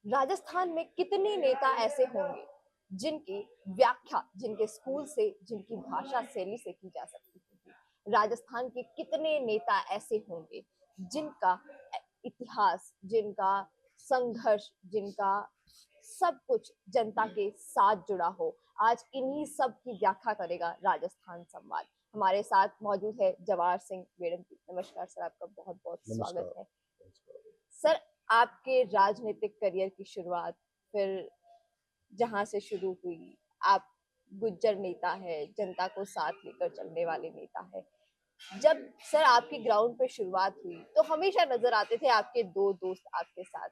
राजस्थान में कितने नेता ऐसे होंगे जिनकी व्याख्या जिनके स्कूल से, जिनकी भाषा शैली से की जा सकती होगी। राजस्थान के कितने नेता ऐसे होंगे जिनका इतिहास, जिनका संघर्ष, जिनका सब कुछ जनता के साथ जुड़ा हो। आज इन्हीं सब की व्याख्या करेगा राजस्थान संवाद। हमारे साथ मौजूद है जवाहर सिंह वेडमती। नमस्कार सर, आपका बहुत बहुत स्वागत नमस्कार। है। नमस्कार। सर, आपके राजनीतिक करियर की शुरुआत फिर जहां से शुरू हुई, आप गुज्जर नेता है, जनता को साथ लेकर चलने वाले नेता है। जब सर आपकी ग्राउंड पे शुरुआत हुई तो हमेशा नजर आते थे आपके दो दोस्त आपके साथ।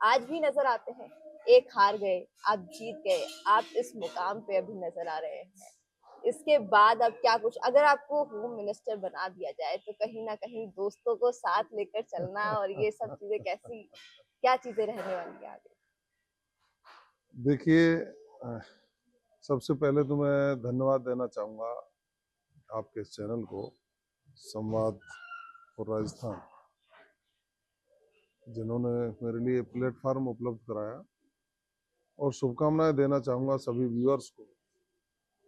आज भी नजर आते हैं। एक हार गए, आप जीत गए, आप इस मुकाम पे अभी नजर आ रहे हैं। इसके बाद अब क्या कुछ, अगर आपको होम मिनिस्टर बना दिया जाए तो कहीं ना कहीं दोस्तों को साथ लेकर चलना और ये सब चीजें कैसी, क्या चीजें रहने वाली है आगे? देखिए, अ, सबसे पहले तो मैं धन्यवाद देना चाहूँगा आपके इस चैनल को, संवाद और राजस्थान, जिन्होंने मेरे लिए प्लेटफार्म उपलब्ध कराया। और शुभकामनाएं देना चाहूँगा सभी व्यूअर्स को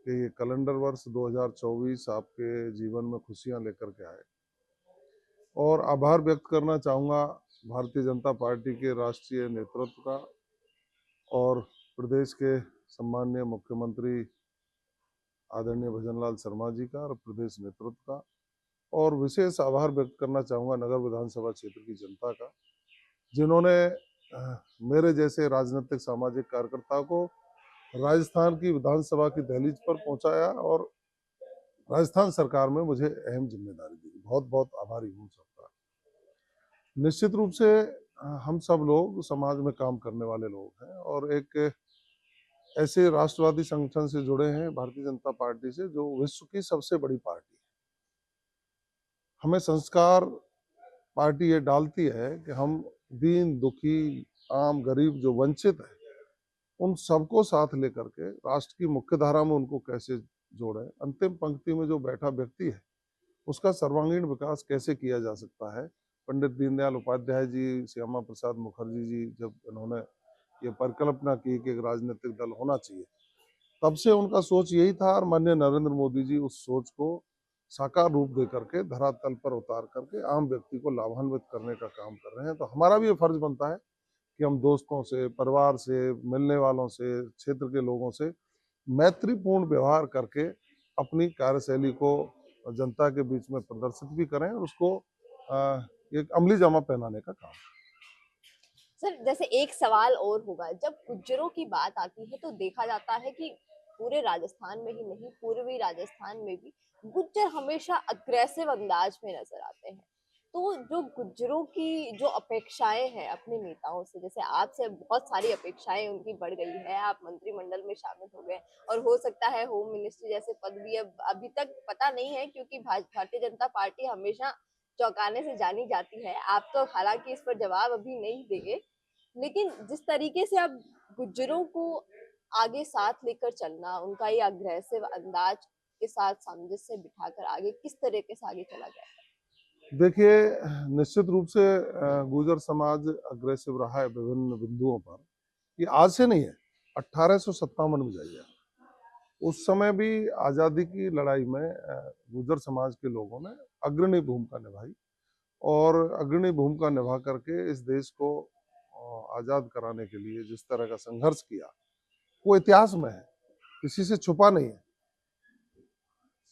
कि ये कैलेंडर वर्ष 2024 आपके जीवन में खुशियां लेकर के आए। और आभार व्यक्त करना चाहूँगा भारतीय जनता पार्टी के राष्ट्रीय नेतृत्व का और प्रदेश के सम्माननीय मुख्यमंत्री आदरणीय भजनलाल शर्मा जी का और प्रदेश नेतृत्व का। और विशेष आभार व्यक्त करना चाहूँगा नगर विधानसभा क्षेत्र की जनता का, जिन्होंने मेरे जैसे राजनीतिक सामाजिक कार्यकर्ता को राजस्थान की विधानसभा की दहलीज पर पहुंचाया और राजस्थान सरकार में मुझे अहम जिम्मेदारी दी। बहुत बहुत आभारी हूँ सबका। निश्चित रूप से हम सब लोग समाज में काम करने वाले लोग हैं और एक ऐसे राष्ट्रवादी संगठन से जुड़े हैं, भारतीय जनता पार्टी से, जो विश्व की सबसे बड़ी पार्टी है। हमें संस्कार पार्टी ये डालती है कि हम दीन दुखी, आम गरीब जो वंचित है, उन सबको साथ लेकर के राष्ट्र की मुख्य धारा में उनको कैसे जोड़े, अंतिम पंक्ति में जो बैठा व्यक्ति है उसका सर्वांगीण विकास कैसे किया जा सकता है। पंडित दीनदयाल उपाध्याय जी, श्यामा प्रसाद मुखर्जी जी, जब इन्होंने ये परिकल्पना की कि एक राजनीतिक दल होना चाहिए, तब से उनका सोच यही था। और माननीय नरेंद्र मोदी जी उस सोच को साकार रूप दे करके धरातल पर उतार करके आम व्यक्ति को लाभान्वित करने का काम कर रहे हैं। तो हमारा भी ये फर्ज बनता है कि हम दोस्तों से, परिवार से, मिलने वालों से, क्षेत्र के लोगों से मैत्रीपूर्ण व्यवहार करके अपनी कार्यशैली को जनता के बीच में प्रदर्शित भी करें और उसको एक अमली जामा पहनाने का काम। सर, जैसे एक सवाल और होगा, जब गुज्जरों की बात आती है तो देखा जाता है कि पूरे राजस्थान में ही नहीं, पूर्वी राजस्थान में भी गुज्जर हमेशा अग्रेसिव अंदाज में नजर आते हैं। तो जो गुज्जरों की जो अपेक्षाएं हैं अपने नेताओं से, जैसे आपसे बहुत सारी अपेक्षाएं उनकी बढ़ गई है, आप मंत्रिमंडल में शामिल हो गए और हो सकता है होम मिनिस्ट्री जैसे पद भी अब अभी तक पता नहीं है, क्योंकि भारतीय जनता पार्टी हमेशा चौंकाने से जानी जाती है। आप तो हालांकि इस पर जवाब अभी नहीं देंगे, लेकिन जिस तरीके से आप गुज्जरों को आगे साथ लेकर चलना, उनका ये अग्रेसिव अंदाज के साथ सामंजस्य बिठाकर आगे किस तरीके से आगे चला जाए? देखिए, निश्चित रूप से गुर्जर समाज अग्रेसिव रहा है विभिन्न बिंदुओं पर। ये आज से नहीं है, 1857 में जाइए, उस समय भी आज़ादी की लड़ाई में गुर्जर समाज के लोगों ने अग्रणी भूमिका निभाई और अग्रणी भूमिका निभा करके इस देश को आज़ाद कराने के लिए जिस तरह का संघर्ष किया, वो इतिहास में है, किसी से छुपा नहीं है।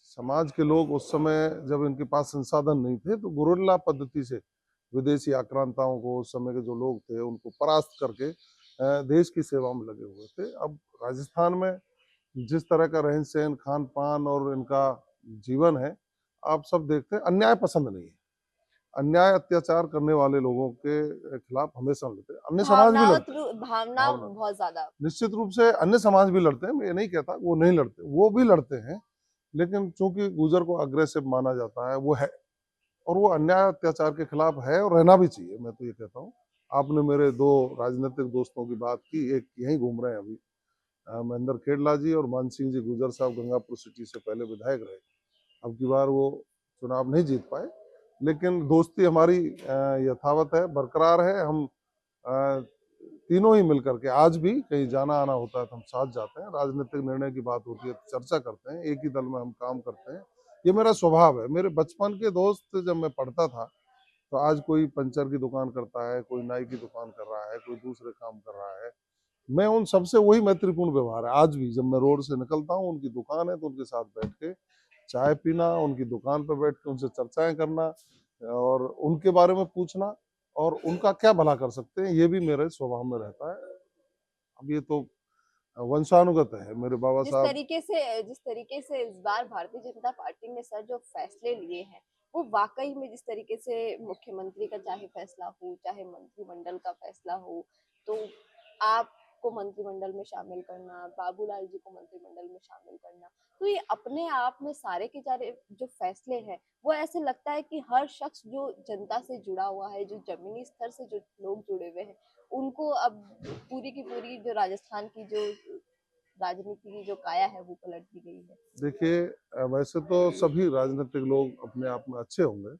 समाज के लोग उस समय, जब इनके पास संसाधन नहीं थे, तो गुरिल्ला पद्धति से विदेशी आक्रांताओं को, उस समय के जो लोग थे उनको परास्त करके देश की सेवा में लगे हुए थे। अब राजस्थान में जिस तरह का रहन सहन, खान पान और इनका जीवन है, आप सब देखते हैं, अन्याय पसंद नहीं है। अन्याय अत्याचार करने वाले लोगों के खिलाफ हमेशा लड़ते हैं। अन्य समाज भी लड़ते हैं। भावना भावना, बहुत ज्यादा। निश्चित रूप से अन्य समाज भी लड़ते हैं, मैं ये नहीं कहता वो नहीं लड़ते, वो भी लड़ते हैं। लेकिन चूंकि गुर्जर को अग्रेसिव माना जाता है, वो है, और वो अन्याय अत्याचार के खिलाफ है और रहना भी चाहिए। मैं तो ये कहता हूँ। आपने मेरे दो राजनीतिक दोस्तों की बात की, एक यहीं घूम रहे हैं अभी, महेंद्र खेड़ला जी और मान सिंह जी गुर्जर साहब, गंगापुर सिटी से पहले विधायक रहे। अब की बार वो चुनाव नहीं जीत पाए, लेकिन दोस्ती हमारी यथावत है, बरकरार है। हम तीनों ही मिलकर के, आज भी कहीं जाना आना होता है तो हम साथ जाते हैं, राजनीतिक निर्णय की बात होती है तो चर्चा करते हैं, एक ही दल में हम काम करते हैं। ये मेरा स्वभाव है। मेरे बचपन के दोस्त जब मैं पढ़ता था तो आज कोई पंचर की दुकान करता है, कोई नाई की दुकान कर रहा है, कोई दूसरे काम कर रहा है। मैं उन सबसे वही मैत्रीपूर्ण व्यवहार है आज भी। जब मैं रोड से निकलता हूँ, उनकी दुकान है तो उनके साथ बैठ के चाय पीना, उनकी दुकान पर बैठ के उनसे चर्चाएं करना और उनके बारे में पूछना और उनका क्या भला कर सकते हैं, ये भी मेरे स्वभाव में रहता है। अब ये तो वंशानुगत है। मेरे बाबा साहब जिस तरीके से इस बार भारतीय जनता पार्टी ने सर जो फैसले लिए हैं, वो वाकई में जिस तरीके से मुख्यमंत्री का चाहे फैसला हो, चाहे मंत्रिमंडल का फैसला हो, तो आपको मंत्रिमंडल में शामिल करना, बाबूलाल जी को मंत्रिमंडल में शामिल करना, तो ये अपने आप में सारे के सारे जो फैसले हैं, वो ऐसे लगता है कि हर शख्स जो जनता से जुड़ा हुआ है, जो जमीनी स्तर से जो लोग जुड़े हुए हैं, उनको अब पूरी की पूरी जो राजस्थान की जो राजनीति की जो काया है वो पलट दी गई है। देखिए, वैसे तो सभी राजनीतिक लोग अपने आप में अच्छे होंगे,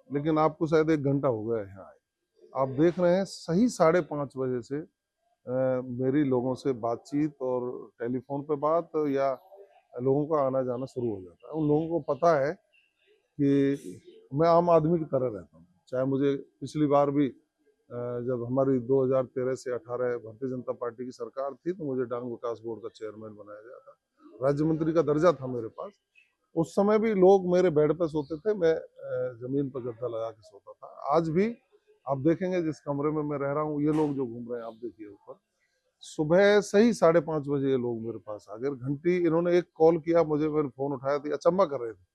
लेकिन आपको शायद 1 घंटा हो गया है यहाँ आए। आप देख रहे हैं सही 5:30 बजे से मेरी लोगों से बातचीत और टेलीफोन पे बात या लोगों का आना जाना शुरू हो जाता है। उन लोगों को पता है कि मैं आम आदमी की तरह रहता हूँ। चाहे मुझे पिछली बार भी जब हमारी 2013 से 18 भारतीय जनता पार्टी की सरकार थी तो मुझे डांग विकास बोर्ड का चेयरमैन बनाया गया था। राज्य मंत्री का दर्जा था मेरे पास। उस समय भी लोग मेरे बेड पे सोते थे, मैं जमीन पर गद्दा लगा के सोता था। आज भी आप देखेंगे जिस कमरे में मैं रह रहा हूँ, ये लोग जो घूम रहे हैं आप देखिए ऊपर, सुबह सही 5:30 बजे ये लोग मेरे पास आ गए। घंटी इन्होंने एक कॉल किया मुझे, मैंने फोन उठाया तो अचंबा कर रहे थे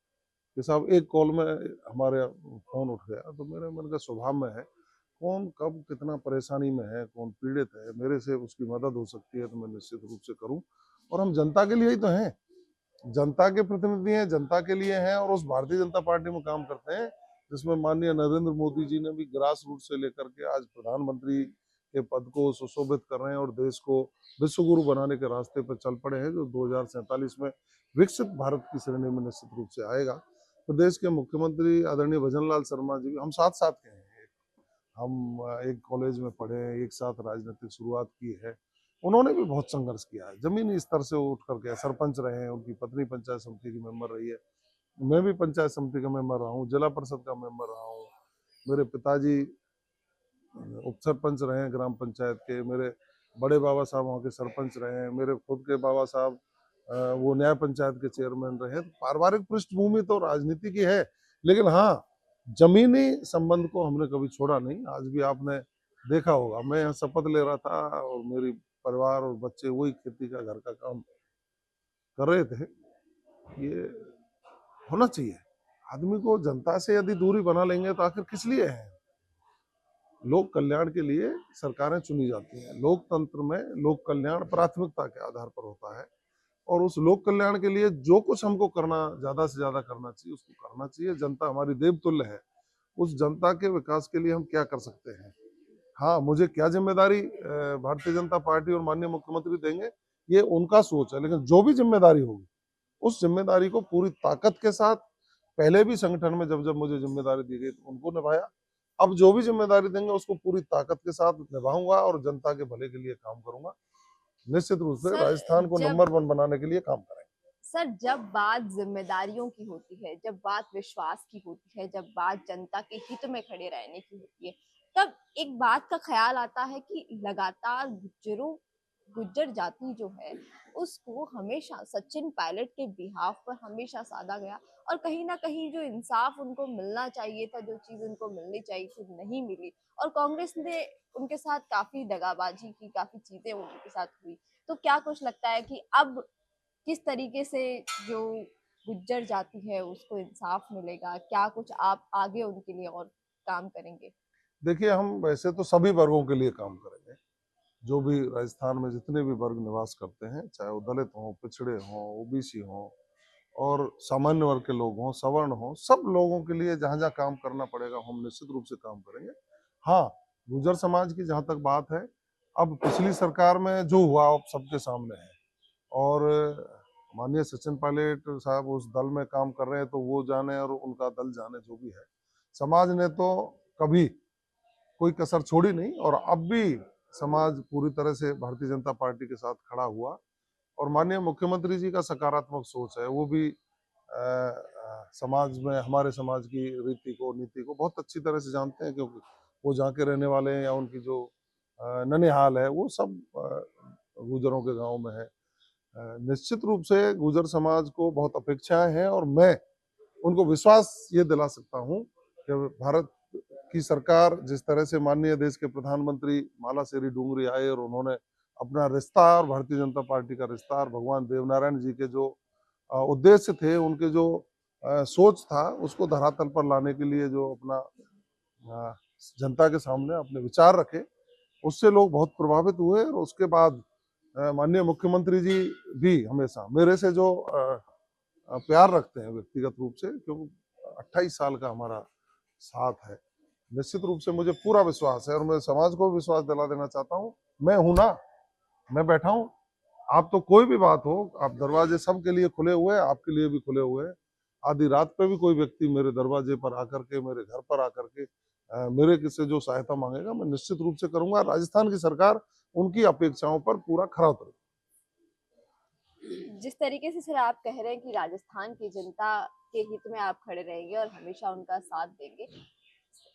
कि साहब एक कॉल में हमारे फोन उठ गया। तो मेरे मन का स्वभाव में है, कौन कब कितना परेशानी में है, कौन पीड़ित है, मेरे से उसकी मदद हो सकती है तो मैं निश्चित रूप से करूं। और हम जनता के लिए ही तो हैं, जनता के प्रतिनिधि हैं, जनता के लिए हैं और उस भारतीय जनता पार्टी में काम करते हैं जिसमें माननीय नरेंद्र मोदी जी ने भी ग्रास रूट से लेकर के आज प्रधानमंत्री के पद को सुशोभित कर रहे हैं और देश को विश्व गुरु बनाने के रास्ते पर चल पड़े हैं, जो 2047 में विकसित भारत की श्रेणी में निश्चित रूप से आएगा। प्रदेश के मुख्यमंत्री आदरणीय भजन लाल शर्मा जी, हम साथ साथ के हैं। हम एक कॉलेज में पढ़े, एक साथ राजनीतिक शुरुआत की है। उन्होंने भी बहुत संघर्ष किया है, जमीनी स्तर से उठ करके सरपंच रहे हैं, उनकी पत्नी पंचायत समिति की मेंबर रही है, मैं भी पंचायत समिति का मेंबर रहा हूँ, जिला परिषद का मेंबर रहा हूँ। मेरे पिताजी उप सरपंच रहे हैं ग्राम पंचायत के, मेरे बड़े बाबा साहब वहाँ के सरपंच रहे हैं, मेरे खुद के बाबा साहब वो न्याय पंचायत के चेयरमैन रहे हैं। पारिवारिक पृष्ठभूमि तो राजनीति की है, लेकिन हाँ, जमीनी संबंध को हमने कभी छोड़ा नहीं। आज भी आपने देखा होगा, मैं यहाँ शपथ ले रहा था और मेरी परिवार और बच्चे वही खेती का घर का काम कर रहे थे। ये होना चाहिए। आदमी को जनता से यदि दूरी बना लेंगे तो आखिर किस लिए है? लोक कल्याण के लिए सरकारें चुनी जाती हैं। लोकतंत्र में लोक कल्याण प्राथमिकता के आधार पर होता है और उस लोक कल्याण के लिए जो कुछ हमको करना, ज्यादा से ज्यादा करना चाहिए उसको करना चाहिए। जनता हमारी देवतुल्य है, उस जनता के विकास के लिए हम क्या कर सकते हैं। हाँ, मुझे क्या जिम्मेदारी भारतीय जनता पार्टी और माननीय मुख्यमंत्री देंगे ये उनका सोच है, लेकिन जो भी जिम्मेदारी होगी उस जिम्मेदारी को पूरी ताकत के साथ, पहले भी संगठन में जब जब मुझे जिम्मेदारी दी गई तो उनको निभाया, अब जो भी जिम्मेदारी देंगे उसको पूरी ताकत के साथ निभाऊंगा और जनता के भले के लिए काम करूंगा। निश्चित रूप से सर राजस्थान को जब नंबर 1 बनाने के लिए काम करेंगे। सर जब बात जिम्मेदारियों की होती है, जब बात विश्वास की होती है, जब बात जनता के हित में खड़े रहने की होती है, तब एक बात का ख्याल आता है कि लगातार गुज्जर जाति जो है उसको हमेशा सचिन पायलट के बिहाफ पर हमेशा साधा गया और कहीं ना कहीं जो इंसाफ उनको मिलना चाहिए था, जो चीज उनको मिलनी चाहिए थी, नहीं मिली और कांग्रेस ने उनके साथ काफी दगाबाजी की, काफी चीजें उनके साथ हुई। तो क्या कुछ लगता है कि अब किस तरीके से जो गुज्जर जाति है उसको इंसाफ मिलेगा? क्या कुछ आप आगे उनके लिए और काम करेंगे? देखिए, हम वैसे तो सभी वर्गों के लिए काम करेंगे। जो भी राजस्थान में जितने भी वर्ग निवास करते हैं, चाहे वो दलित हों, पिछड़े हों, ओबीसी हों और सामान्य वर्ग के लोग हों, सवर्ण हों, सब लोगों के लिए जहाँ जहाँ काम करना पड़ेगा हम निश्चित रूप से काम करेंगे। हाँ, गुर्जर समाज की जहाँ तक बात है, अब पिछली सरकार में जो हुआ अब सबके सामने है और माननीय सचिन पायलट साहब उस दल में काम कर रहे हैं तो वो जाने और उनका दल जाने, जो भी है। समाज ने तो कभी कोई कसर छोड़ी नहीं और अब भी समाज पूरी तरह से भारतीय जनता पार्टी के साथ खड़ा हुआ और माननीय मुख्यमंत्री जी का सकारात्मक सोच है। वो भी समाज में हमारे समाज की रीति को नीति को बहुत अच्छी तरह से जानते हैं, क्योंकि वो जहाँ के रहने वाले हैं या उनकी जो ननिहाल है वो सब गुजरों के गांव में है। निश्चित रूप से गुजर समाज को बहुत अपेक्षाएं हैं और मैं उनको विश्वास ये दिला सकता हूँ कि भारत की सरकार जिस तरह से माननीय देश के प्रधानमंत्री मालाश्री डूंगरी आए और उन्होंने अपना रिश्ता और भारतीय जनता पार्टी का रिश्ता और भगवान देवनारायण जी के जो उद्देश्य थे, उनके जो सोच था, उसको धरातल पर लाने के लिए जो अपना जनता के सामने अपने विचार रखे, उससे लोग बहुत प्रभावित हुए। और उसके बाद माननीय मुख्यमंत्री जी भी हमेशा मेरे से जो प्यार रखते हैं व्यक्तिगत रूप से, क्योंकि 28 साल का हमारा साथ है। निश्चित रूप से मुझे पूरा विश्वास है और मैं समाज को विश्वास दिला देना चाहता हूँ, मैं हूं ना, मैं बैठा हूँ। आप तो कोई भी बात हो, आप दरवाजे सबके लिए खुले हुए हैं, आपके लिए भी खुले हुए हैं। आधी रात पे भी कोई व्यक्ति मेरे दरवाजे पर आकर के, मेरे घर पर आकर के मेरे किसी जो सहायता मांगेगा, मैं निश्चित रूप से करूंगा। राजस्थान की सरकार उनकी अपेक्षाओं पर पूरा खरा उतरेगी। जिस तरीके से सर आप कह रहे हैं कि राजस्थान की जनता के हित में आप खड़े रहेंगे और हमेशा उनका साथ देंगे,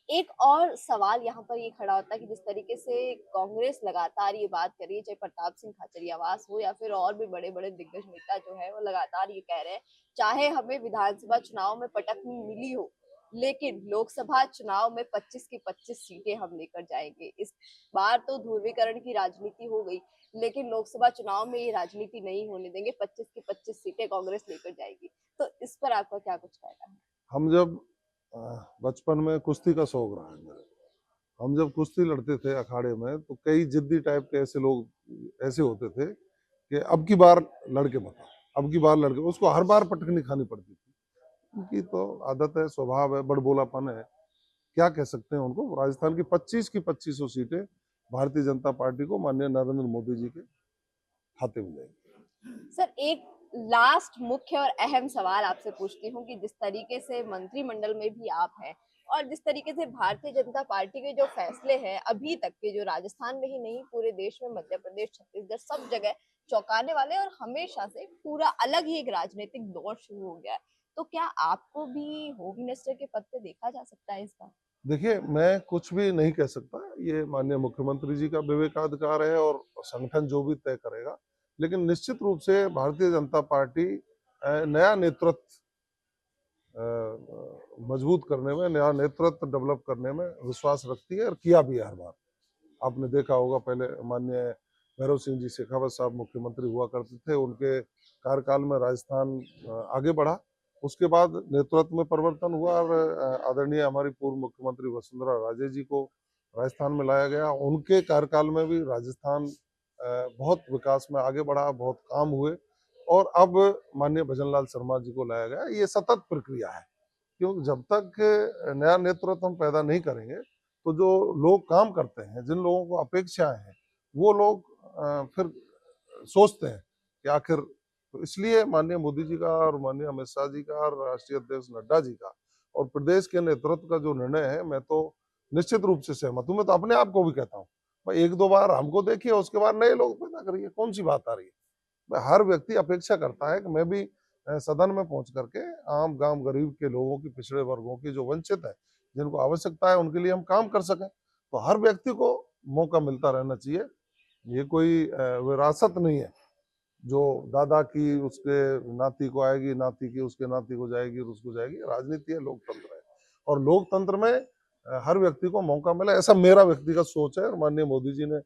एक और सवाल यहाँ पर ये खड़ा होता है कि जिस तरीके से कांग्रेस लगातार ये बात कर रही है, चाहे प्रताप सिंह खाचरियावास हो या फिर और भी बड़े बड़े दिग्गज नेता जो है वो लगातार ये कह रहे हैं, चाहे हमें विधानसभा चुनाव में पटकनी मिली हो, लेकिन लोकसभा चुनाव में 25 की 25 सीटें हम लेकर जाएंगे। इस बार तो ध्रुवीकरण की राजनीति हो गई, लेकिन लोकसभा चुनाव में ये राजनीति नहीं होने देंगे, 25 की 25 सीटें कांग्रेस लेकर जाएगी। तो इस पर आपका क्या कुछ कहना है? हम जब बचपन में कुश्ती का शौक रहा है मेरे, हम जब कुश्ती लड़ते थे अखाड़े में, तो कई जिद्दी टाइप के ऐसे लोग ऐसे होते थे कि अब की बार लड़के बताओ, अब की बार लड़के, उसको हर बार पटकनी खानी पड़ती थी। उनकी तो आदत है, स्वभाव है, बड़बोलापन है, क्या कह सकते हैं उनको। राजस्थान की 25 की 2500 सीटें भारतीय जनता पार्टी को माननीय नरेंद्र मोदी जी के खाते में जाएंगी। सर एक लास्ट मुख्य और अहम सवाल आपसे पूछती हूँ कि जिस तरीके से मंत्रिमंडल में भी आप हैं और जिस तरीके से भारतीय जनता पार्टी के जो फैसले हैं अभी तक के, जो राजस्थान में ही नहीं पूरे देश में, मध्य प्रदेश, छत्तीसगढ़, सब जगह चौंकाने वाले और हमेशा से पूरा अलग ही एक राजनीतिक दौर शुरू हो गया है, तो क्या आपको भी होम मिनिस्टर के पद पे देखा जा सकता है इस बार? देखिए, मैं कुछ भी नहीं कह सकता, ये माननीय मुख्यमंत्री जी का विवेकाधिकार है और संगठन जो भी तय करेगा। लेकिन निश्चित रूप से भारतीय जनता पार्टी नया नेतृत्व मजबूत करने में, नया नेतृत्व डेवलप करने में विश्वास रखती है और किया भी है हर बार। आपने देखा होगा, पहले माननीय भैरव सिंह जी शेखावत साहब मुख्यमंत्री हुआ करते थे, उनके कार्यकाल में राजस्थान आगे बढ़ा। उसके बाद नेतृत्व में परिवर्तन हुआ और आदरणीय हमारी पूर्व मुख्यमंत्री वसुंधरा राजे जी को राजस्थान में लाया गया। उनके कार्यकाल में भी राजस्थान बहुत विकास में आगे बढ़ा, बहुत काम हुए और अब माननीय भजनलाल शर्मा जी को लाया गया। ये सतत प्रक्रिया है, क्योंकि जब तक नया नेतृत्व हम पैदा नहीं करेंगे, तो जो लोग काम करते हैं, जिन लोगों को अपेक्षाएं हैं, वो लोग फिर सोचते हैं कि आखिर, तो इसलिए माननीय मोदी जी का और माननीय अमित शाह जी का और राष्ट्रीय अध्यक्ष नड्डा जी का और प्रदेश के नेतृत्व का जो निर्णय है, मैं तो निश्चित रूप से सहमत हूँ। मैं तो अपने आप को भी कहता हूँ, भाई एक दो बार हमको देखिए, उसके बाद नए लोग पैदा करिए, कौन सी बात आ रही है। हर व्यक्ति अपेक्षा करता है कि मैं भी सदन में पहुंच करके आम गांव गरीब के लोगों की, पिछड़े वर्गों की, जो वंचित है, जिनको आवश्यकता है, उनके लिए हम काम कर सकें। तो हर व्यक्ति को मौका मिलता रहना चाहिए। ये कोई विरासत नहीं है जो दादा की उसके नाती को आएगी, नाती की उसके नाती को जाएगी और उसको जाएगी। राजनीति है, लोकतंत्र है और लोकतंत्र में हर व्यक्ति को मौका मिला, ऐसा मेरा व्यक्तिगत सोच है। और माननीय मोदी जी ने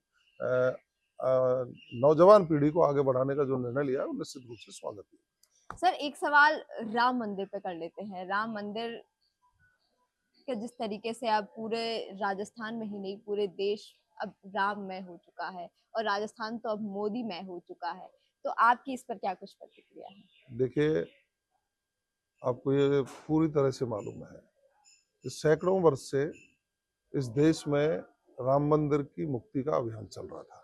नौजवान पीढ़ी को आगे बढ़ाने का जो निर्णय लिया है, वो निश्चित रूप से स्वागत है। सर एक सवाल राम मंदिर पे कर लेते हैं। राम मंदिर कि जिस तरीके से अब पूरे राजस्थान में ही नहीं पूरे देश अब राममय हो चुका है और राजस्थान तो अब मोदीमय हो चुका है, तो आपकी इस पर क्या कुछ प्रतिक्रिया है? देखिए, आपको ये पूरी तरह से मालूम है कि सैकड़ों वर्ष से इस देश में राम मंदिर की मुक्ति का अभियान चल रहा था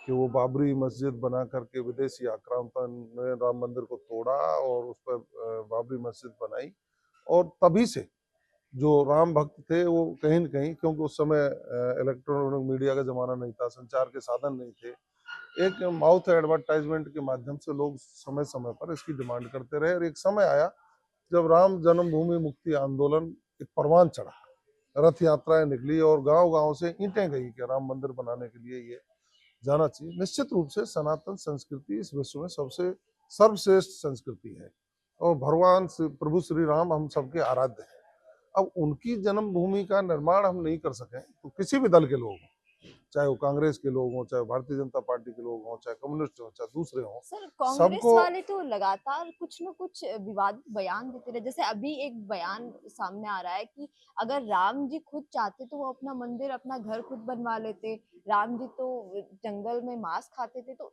कि वो बाबरी मस्जिद बना करके विदेशी आक्रांता ने राम मंदिर को तोड़ा और उस पर बाबरी मस्जिद बनाई। और तभी से जो राम भक्त थे वो कहीं न कहीं, क्योंकि उस समय इलेक्ट्रॉनिक मीडिया का ज़माना नहीं था, संचार के साधन नहीं थे, एक माउथ एडवर्टाइजमेंट के माध्यम से लोग समय-समय पर इसकी डिमांड करते रहे और एक समय आया जब राम जन्मभूमि मुक्ति आंदोलन एक परवान चढ़ा, रथ यात्राएं निकली और गांव-गांव से ईंटें गई कि राम मंदिर बनाने के लिए ये जाना चाहिए। निश्चित रूप से सनातन संस्कृति इस विश्व में सबसे सर्वश्रेष्ठ संस्कृति है और भगवान प्रभु श्री राम हम सबके आराध्य हैं। अब उनकी जन्मभूमि का निर्माण हम नहीं कर सकें तो किसी भी दल के लोग हों, चाहे वो कांग्रेस के लोग हों, चाहे भारतीय जनता पार्टी के लोग हों, चाहे कम्युनिस्ट हों, चाहे दूसरे हों, सर कांग्रेस सबको वाले तो लगातार कुछ न कुछ विवादित बयान देते रहे। जैसे अभी एक बयान सामने आ रहा है कि अगर राम जी खुद चाहते तो वो अपना मंदिर, अपना घर खुद बनवा लेते। राम जी तो जंगल में मांस खाते थे। तो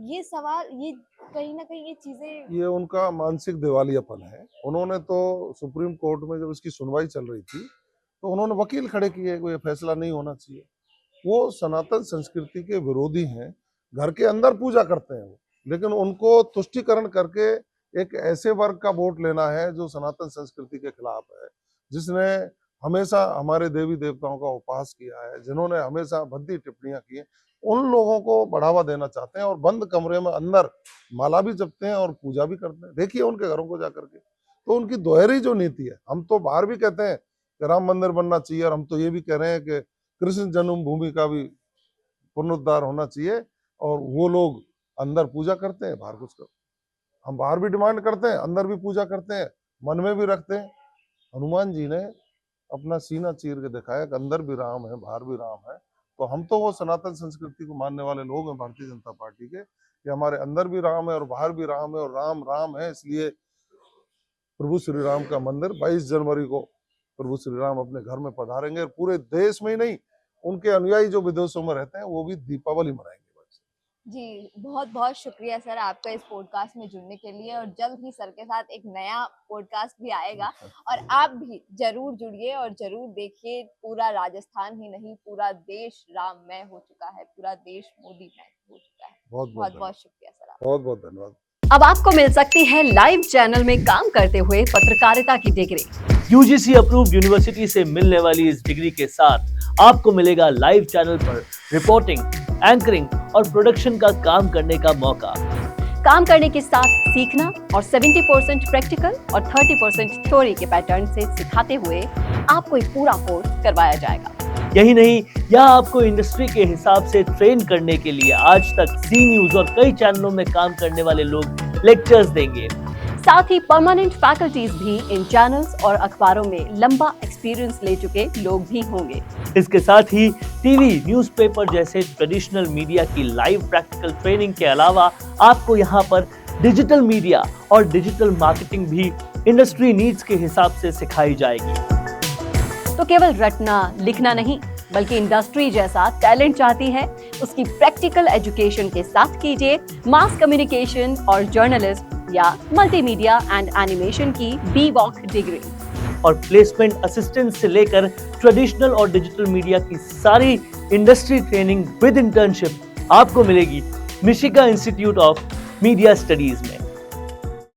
ये सवाल, ये कहीं ना कहीं ये चीजें, ये उनका मानसिक दिवालियापन है। उन्होंने तो सुप्रीम कोर्ट में जब इसकी सुनवाई चल रही थी तो उन्होंने वकील खड़े किए कि ये फैसला नहीं होना चाहिए। वो सनातन संस्कृति के विरोधी हैं, घर के अंदर पूजा करते हैं वो, लेकिन उनको तुष्टीकरण करके एक ऐसे वर्ग का वोट लेना है जो सनातन संस्कृति के खिलाफ है, जिसने हमेशा हमारे देवी देवताओं का उपहास किया है, जिन्होंने हमेशा भद्दी टिप्पणियां की हैं, उन लोगों को बढ़ावा देना चाहते हैं और बंद कमरे में अंदर माला भी जपते हैं और पूजा भी करते हैं। देखिए उनके घरों को जाकर के, तो उनकी दोहरी जो नीति है, हम तो बाहर भी कहते हैं कि राम मंदिर बनना चाहिए और हम तो ये भी कह रहे हैं कि कृष्ण जन्मभूमि का भी पुनरुद्धार होना चाहिए, और वो लोग अंदर पूजा करते हैं, बाहर कुछ करते हैं। हम बाहर भी डिमांड करते हैं, अंदर भी पूजा करते हैं, मन में भी रखते हैं। हनुमान जी ने अपना सीना चीर के दिखाया कि अंदर भी राम है, बाहर भी राम है। तो हम तो वो सनातन संस्कृति को मानने वाले लोग हैं भारतीय जनता पार्टी के, कि हमारे अंदर भी राम है और बाहर भी राम है और राम राम है। इसलिए प्रभु श्री राम का मंदिर 22 जनवरी को प्रभु श्री राम अपने घर में पधारेंगे और पूरे देश में ही नहीं, उनके अनुयायी जो विदेशों में रहते हैं वो भी दीपावली मनाएंगे। जी बहुत बहुत शुक्रिया सर आपका इस पॉडकास्ट में जुड़ने के लिए। और जल्द ही सर के साथ एक नया पॉडकास्ट भी आएगा और आप भी जरूर जुड़िए और जरूर देखिए। पूरा राजस्थान ही नहीं, पूरा देश राममय हो चुका है, पूरा देश मोदीमय हो चुका है। बहुत बहुत शुक्रिया सर आपका। बहुत बहुत धन्यवाद। अब आपको मिल सकती है लाइव चैनल में काम करते हुए पत्रकारिता की डिग्री। यूजीसी अप्रूव्ड यूनिवर्सिटी से मिलने वाली इस डिग्री के साथ आपको मिलेगा लाइव चैनल पर रिपोर्टिंग, एंकरिंग और प्रोडक्शन का काम करने का मौका। काम करने के साथ सीखना और 70% प्रैक्टिकल और 30% थ्योरी के पैटर्न से सिखाते हुए आपको एक पूरा कोर्स करवाया जाएगा। यही नहीं, यहाँ आपको इंडस्ट्री के हिसाब से ट्रेन करने के लिए आज तक सी न्यूज और कई चैनलों में काम करने वाले लोग लेक्चर्स देंगे। साथ ही परमानेंट फैकल्टीज भी इन चैनल्स और अखबारों में लंबा एक्सपीरियंस ले चुके लोग भी होंगे। इसके साथ ही टीवी, न्यूज़पेपर जैसे ट्रेडिशनल मीडिया की लाइव प्रैक्टिकल ट्रेनिंग के अलावा आपको यहाँ पर डिजिटल मीडिया और डिजिटल मार्केटिंग भी इंडस्ट्री नीड्स के हिसाब से सिखाई जाएगी। तो केवल रटना लिखना नहीं, बल्कि इंडस्ट्री जैसा टैलेंट चाहती है, उसकी प्रैक्टिकल एजुकेशन के साथ कीजिए मास कम्युनिकेशन और जर्नलिस्ट या मल्टीमीडिया एंड एनिमेशन की BVOC डिग्री। और प्लेसमेंट असिस्टेंट से लेकर ट्रेडिशनल और डिजिटल मीडिया की सारी इंडस्ट्री ट्रेनिंग विद इंटर्नशिप आपको मिलेगी मिशिगा इंस्टीट्यूट ऑफ मीडिया स्टडीज में।